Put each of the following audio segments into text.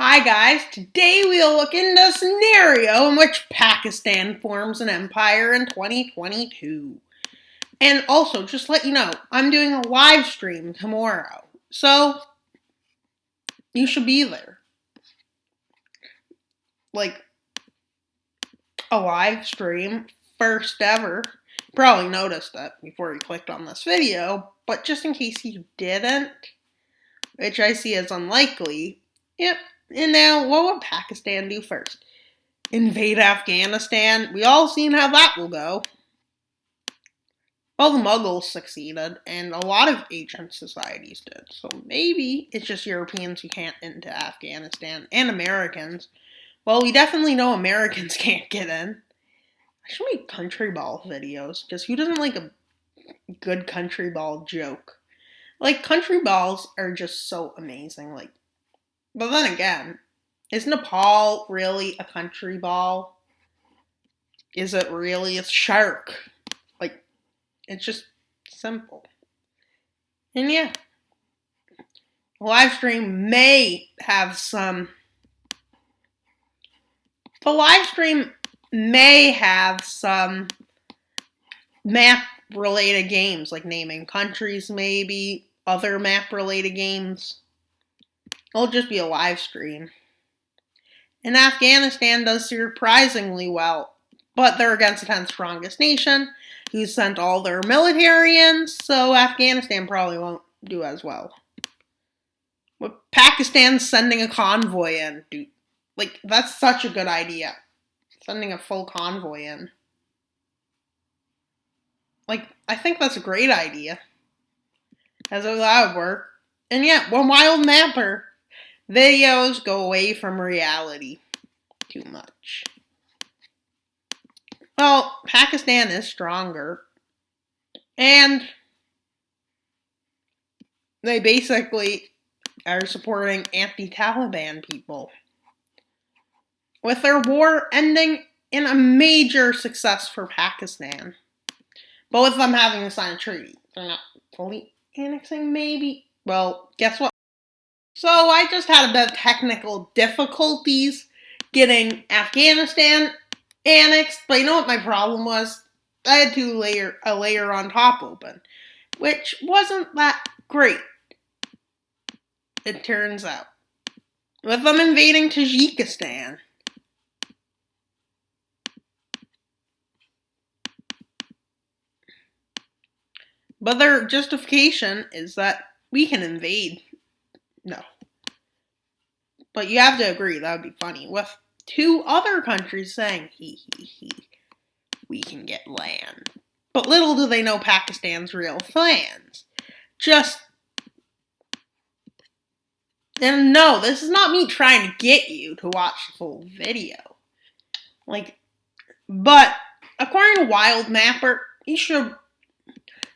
Hi guys, today we'll look into a scenario in which Pakistan forms an empire in 2022. And also, just let you know, I'm doing a live stream tomorrow, so you should be there. Like, a live stream, first ever. You probably noticed that before you clicked on this video, but just in case you didn't, which I see as unlikely, yep. And now, what would Pakistan do first? Invade Afghanistan? We all seen how that will go. Well, the Mughals succeeded, and a lot of ancient societies did. So maybe it's just Europeans who can't into Afghanistan, and Americans. Well, we definitely know Americans can't get in. I should make country ball videos, because who doesn't like a good country ball joke? Like, country balls are just so amazing. But then again, is Nepal really a country ball? Is it really a shark? It's just simple. And yeah, the live stream may have some. The live stream may have some map related games, like naming countries, maybe other map related games. It'll just be a live stream. And Afghanistan does surprisingly well, but they're against the 10th strongest nation, who sent all their military in, so Afghanistan probably won't do as well. But Pakistan's sending a convoy in, dude. That's such a good idea. Sending a full convoy in. I think that's a great idea. As though that would work. And yeah, when Wild Mapper videos go away from reality too much. Well, Pakistan is stronger. And they basically are supporting anti-Taliban people, with their war ending in a major success for Pakistan. But with them having to sign a treaty, they're not fully annexing, maybe? Well, guess what? So I just had a bit of technical difficulties getting Afghanistan annexed, but you know what my problem was? I had a layer on top open, which wasn't that great, it turns out. With them invading Tajikistan. But their justification is that we can invade. No. But you have to agree, that would be funny. With two other countries saying, we can get land. But little do they know Pakistan's real plans. And no, this is not me trying to get you to watch the full video. But according to Wild Mapper, you should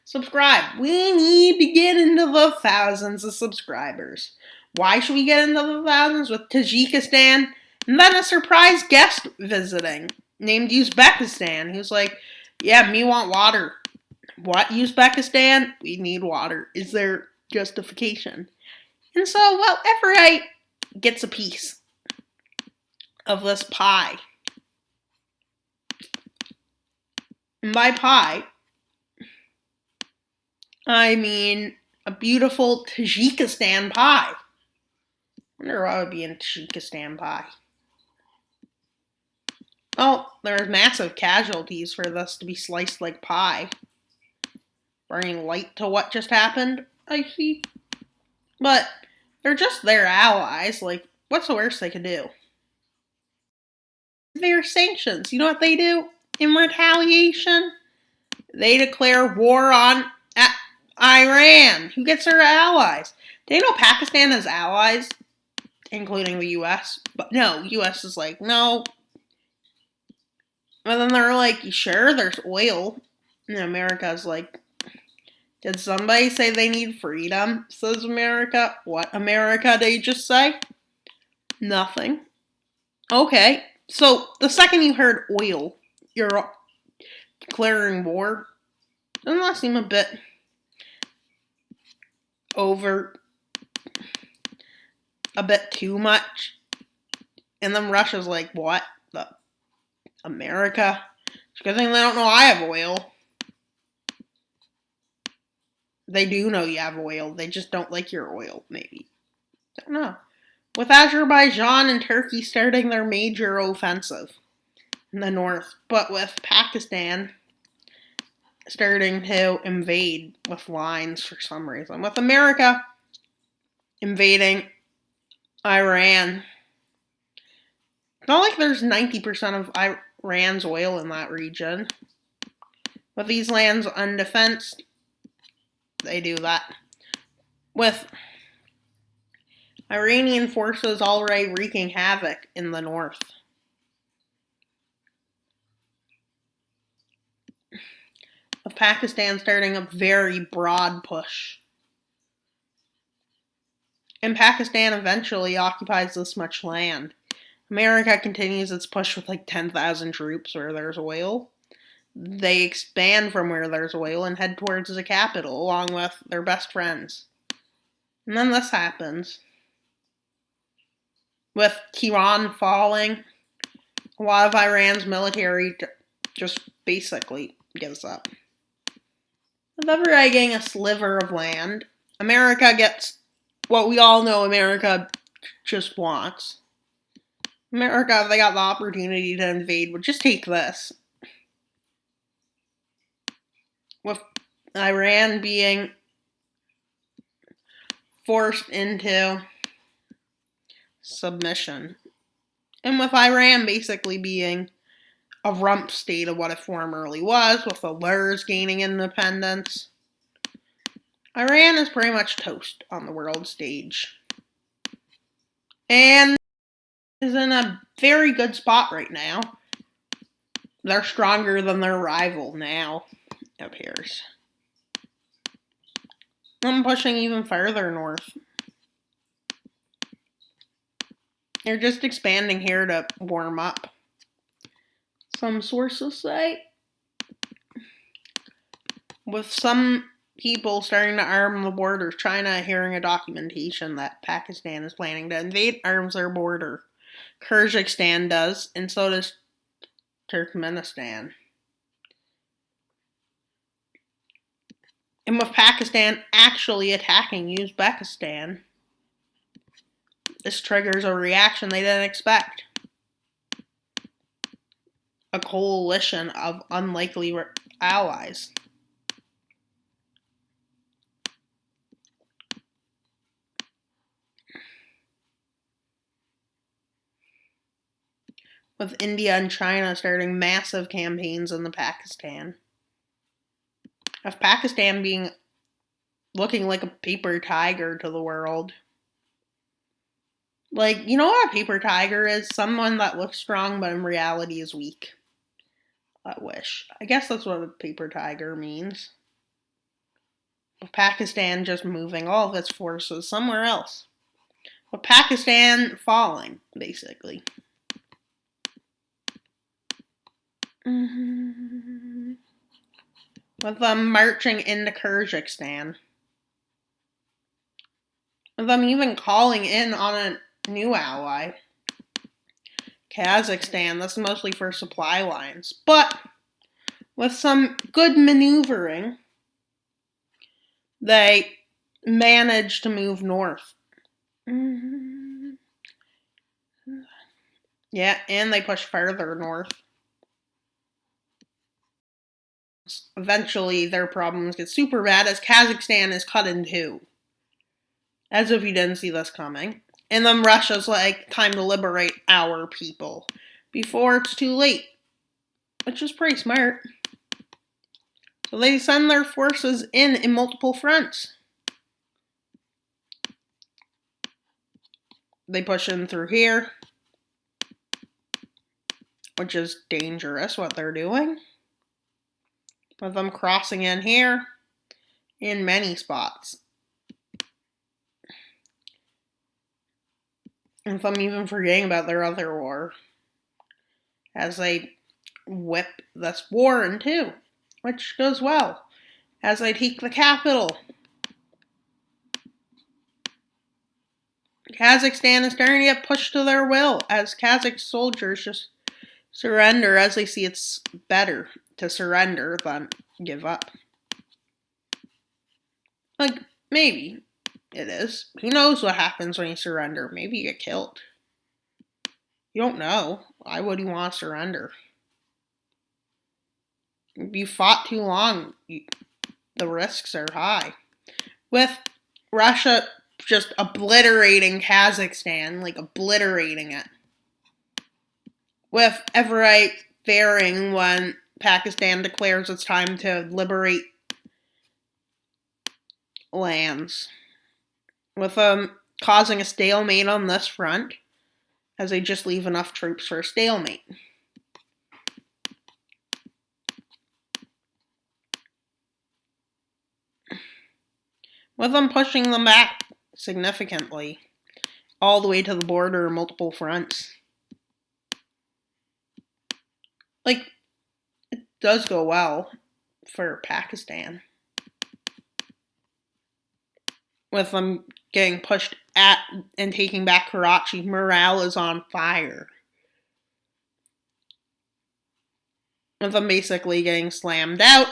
subscribe. We need to get into the thousands of subscribers. Why should we get into the thousands? With Tajikistan and then a surprise guest visiting named Uzbekistan, who's like, yeah, me want water. What, Uzbekistan? We need water. Is there justification? And so, well, Everite gets a piece of this pie. And by pie, I mean a beautiful Tajikistan pie. I wonder what would be in Tajikistan pie. Oh, there's massive casualties for this to be sliced like pie. Bringing light to what just happened, I see. But they're just their allies. What's the worst they could do? Their sanctions. You know what they do? In retaliation, they declare war on Iran, who gets their allies. Do you know Pakistan has allies, including the U.S.? But no, U.S. is like, no. And then they're like, you sure? There's oil. And America's like, did somebody say they need freedom? Says America. What America did you just say? Nothing. Okay. So the second you heard oil, you're declaring war. Doesn't that seem a bit over, a bit too much? And then Russia's like, what? America? It's a good thing they don't know I have oil. They do know you have oil. They just don't like your oil, maybe. I don't know. With Azerbaijan and Turkey starting their major offensive in the north, but with Pakistan starting to invade with lines for some reason. With America invading Iran. It's not like there's 90% of Iran's oil in that region. With these lands undefensed, they do that. With Iranian forces already wreaking havoc in the north. With Pakistan starting a very broad push. And Pakistan eventually occupies this much land. America continues its push with like 10,000 troops where there's oil. They expand from where there's oil and head towards the capital along with their best friends. And then this happens. With Tehran falling, a lot of Iran's military just basically gives up. With everybody getting a sliver of land, America gets what we all know America just wants. America, if they got the opportunity to invade, would just take this. With Iran being forced into submission. And with Iran basically being a rump state of what it formerly was, with the Lurs gaining independence, Iran is pretty much toast on the world stage. And is in a very good spot right now. They're stronger than their rival now, it appears. I'm pushing even further north. They're just expanding here to warm up. Some sources say. With some people starting to arm the borders, China hearing a documentation that Pakistan is planning to invade, arms their border. Kyrgyzstan does, and so does Turkmenistan. And with Pakistan actually attacking Uzbekistan, this triggers a reaction they didn't expect. A coalition of unlikely allies. With India and China starting massive campaigns in Pakistan. Of Pakistan looking like a paper tiger to the world. Like, you know what a paper tiger is? Someone that looks strong but in reality is weak. I wish. I guess that's what a paper tiger means. With Pakistan just moving all of its forces somewhere else. With Pakistan falling, basically. With them marching into Kyrgyzstan. With them even calling in on a new ally. Kazakhstan, that's mostly for supply lines. But with some good maneuvering, they managed to move north. Yeah, and they push further north. Eventually, their problems get super bad as Kazakhstan is cut in two. As if you didn't see this coming. And then Russia's like, time to liberate our people before it's too late. Which is pretty smart. So they send their forces in multiple fronts. They push in through here. Which is dangerous, what they're doing. With them crossing in here. In many spots. And them even forgetting about their other war. As they whip this war in two. Which goes well. As they take the capital. Kazakhstan is starting to get pushed to their will as Kazakh soldiers just surrender as they see it's better to surrender than give up. Like, maybe it is. Who knows what happens when you surrender? Maybe you get killed. You don't know. Why would you want to surrender? If you fought too long, the risks are high. With Russia just obliterating Kazakhstan, like obliterating it. With Everett faring when Pakistan declares it's time to liberate lands. With causing a stalemate on this front, as they just leave enough troops for a stalemate. With them pushing them back significantly, all the way to the border, multiple fronts. Like, it does go well for Pakistan. With them getting pushed at and taking back Karachi, morale is on fire. With them basically getting slammed out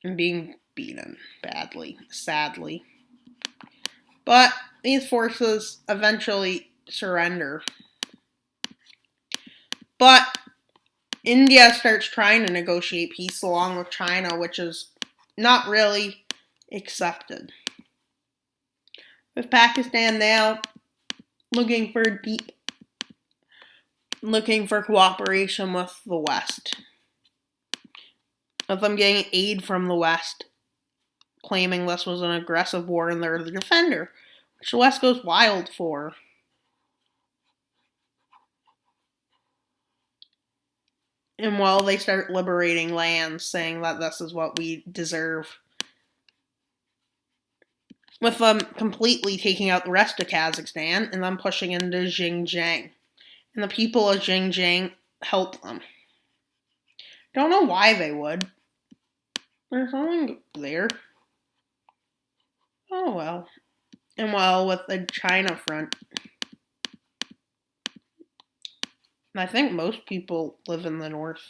and being beaten badly, sadly. But these forces eventually surrender. But India starts trying to negotiate peace along with China, which is not really accepted. With Pakistan now looking for cooperation with the West. With them getting aid from the West, claiming this was an aggressive war and they're the defender, which the West goes wild for. And while they start liberating lands, saying that this is what we deserve. With them completely taking out the rest of Kazakhstan and then pushing into Xinjiang. And the people of Xinjiang help them. Don't know why they would. There's something there. Oh well. And well, with the China front, I think most people live in the north.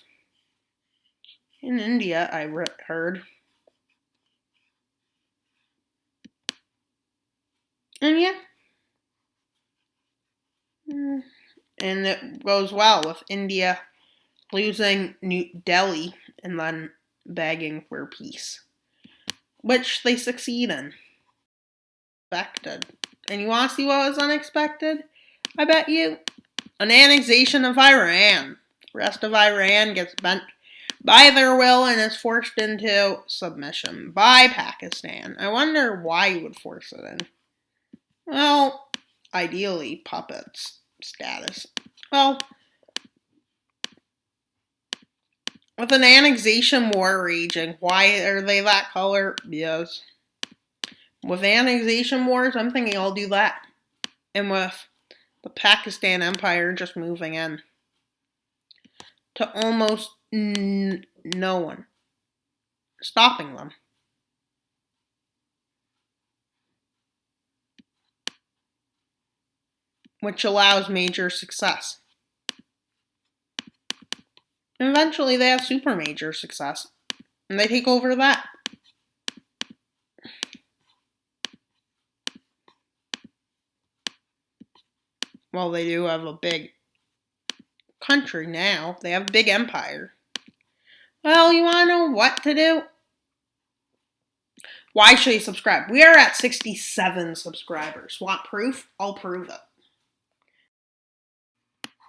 In India, I heard. And yeah. And it goes well with India losing New Delhi and then begging for peace. Which they succeed in. Expected. And you want to see what was unexpected? I bet you. An annexation of Iran. The rest of Iran gets bent by their will and is forced into submission by Pakistan. I wonder why you would force it in. Well, ideally, puppets status. Well, with an annexation war raging, why are they that color? Yes. With annexation wars, I'm thinking I'll do that. And with the Pakistan Empire just moving in to almost no one, stopping them. Which allows major success. And eventually they have super major success. And they take over that. Well, they do have a big country now. They have a big empire. Well, you want to know what to do? Why should you subscribe? We are at 67 subscribers. Want proof? I'll prove it.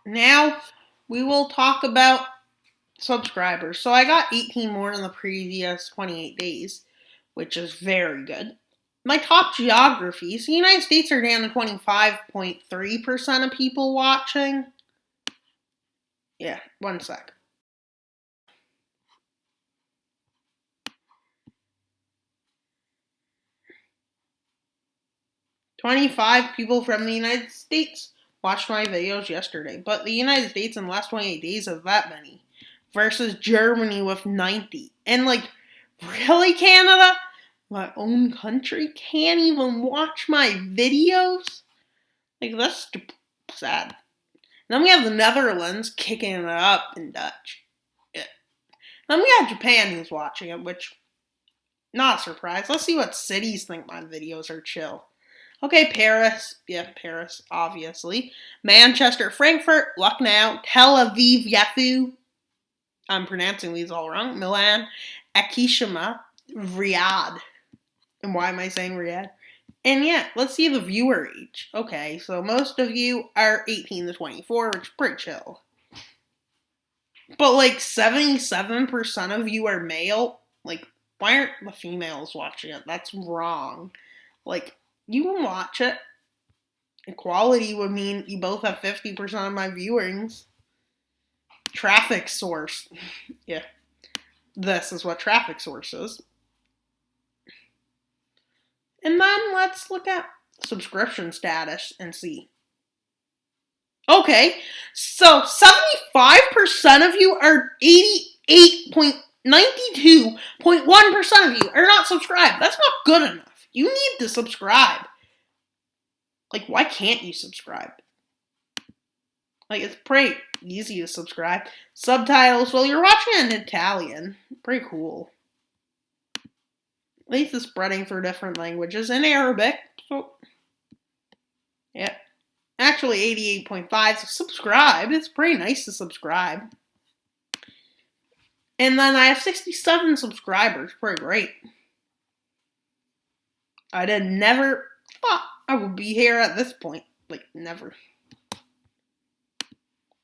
Now, we will talk about subscribers. So I got 18 more in the previous 28 days, which is very good. My top geographies, the United States are down to 25.3% of people watching. Yeah, one sec. "25 people from the United States watched my videos yesterday, but the United States in the last 28 days has that many, versus Germany with 90. And really, Canada? My own country can't even watch my videos? Like, that's sad. Then we have the Netherlands kicking it up in Dutch. Yeah. Then we have Japan who's watching it, which, not a surprise. Let's see what cities think my videos are chill. Okay, Paris. Yeah, Paris, obviously. Manchester, Frankfurt, Lucknow, Tel Aviv, Yafo. I'm pronouncing these all wrong. Milan, Akishima, Riyadh. And why am I saying Riyadh? And yeah, let's see the viewer age. Okay, so most of you are 18 to 24, which is pretty chill. But like 77% of you are male. Like, why aren't the females watching it? That's wrong. Like, you can watch it. Equality would mean you both have 50% of my viewings. Traffic source. Yeah. This is what traffic source is. And then let's look at subscription status and see. Okay, so 75% of you are 88.92.1% of you are not subscribed. That's not good enough. You need to subscribe. Like, why can't you subscribe? Like, it's pretty easy to subscribe. Subtitles, well, you're watching it in Italian. Pretty cool. At least it's spreading through different languages and Arabic. So, yeah. Actually, 88.5, so subscribe. It's pretty nice to subscribe. And then I have 67 subscribers. Pretty great. I never thought I would be here at this point. Like, never.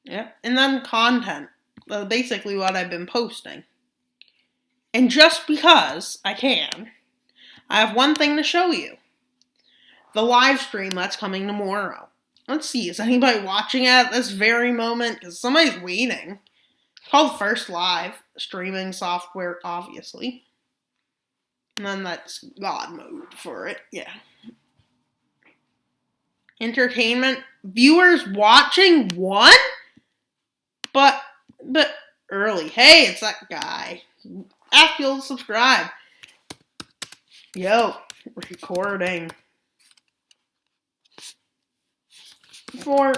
Yeah. And then content. That's basically what I've been posting. And just because I can, I have one thing to show you. The live stream that's coming tomorrow. Let's see, is anybody watching at this very moment? Because somebody's waiting. It's called First Live, streaming software, obviously. And then that's God mode for it, yeah. Entertainment, viewers watching, one? But early. Hey, it's that guy. Ask you to subscribe. Yo, recording. For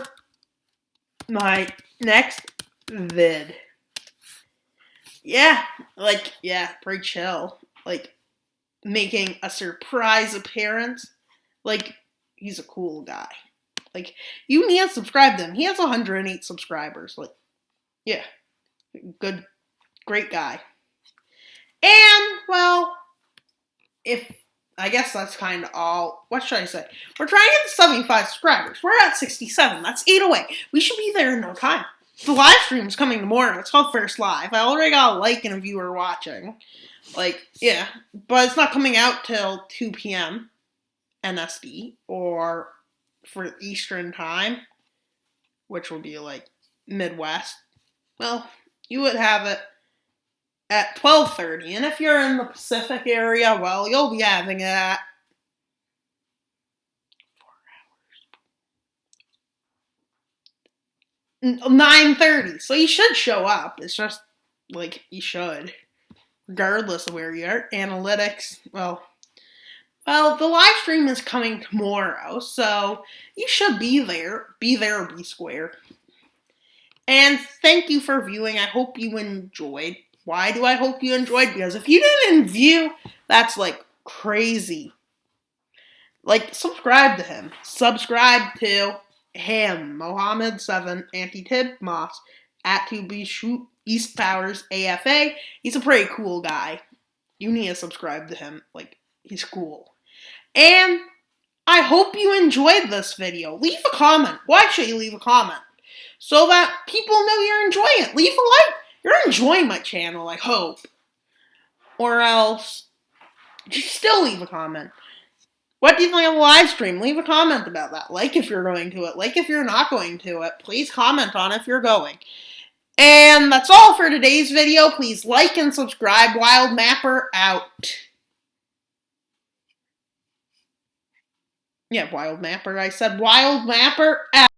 my next vid. Yeah, like, yeah, pretty chill. Like, making a surprise appearance. Like, he's a cool guy. Like, you need to subscribe to him. He has 108 subscribers. Like, yeah, good, great guy. And, well, I guess that's kind of all. What should I say? We're trying to get to 75 subscribers. We're at 67. That's 8 away. We should be there in no time. The live stream is coming tomorrow. It's called First Live. I already got a like and a viewer watching. Like, yeah. But it's not coming out till 2 p.m. NSD or for Eastern time, which will be like Midwest. Well, you would have it at 12:30, and if you're in the Pacific area, well, you'll be having it at 9:30. So you should show up. It's just like you should, regardless of where you are. Analytics, well, the live stream is coming tomorrow, so you should be there. Be there or be square. And thank you for viewing. I hope you enjoyed. Why do I hope you enjoyed? Because if you didn't view, that's like crazy. Like, subscribe to him. Subscribe to him. Mohammed7, Anti-Tib, Moss, at 2B Shoot, East Powers, AFA. He's a pretty cool guy. You need to subscribe to him. Like, he's cool. And I hope you enjoyed this video. Leave a comment. Why should you leave a comment? So that people know you're enjoying it. Leave a like. You're enjoying my channel, I hope. Or else, just still leave a comment. What do you think of the live stream? Leave a comment about that. Like if you're going to it. Like if you're not going to it. Please comment on if you're going. And that's all for today's video. Please like and subscribe. Wild Mapper out. Yeah, Wild Mapper. I said Wild Mapper out.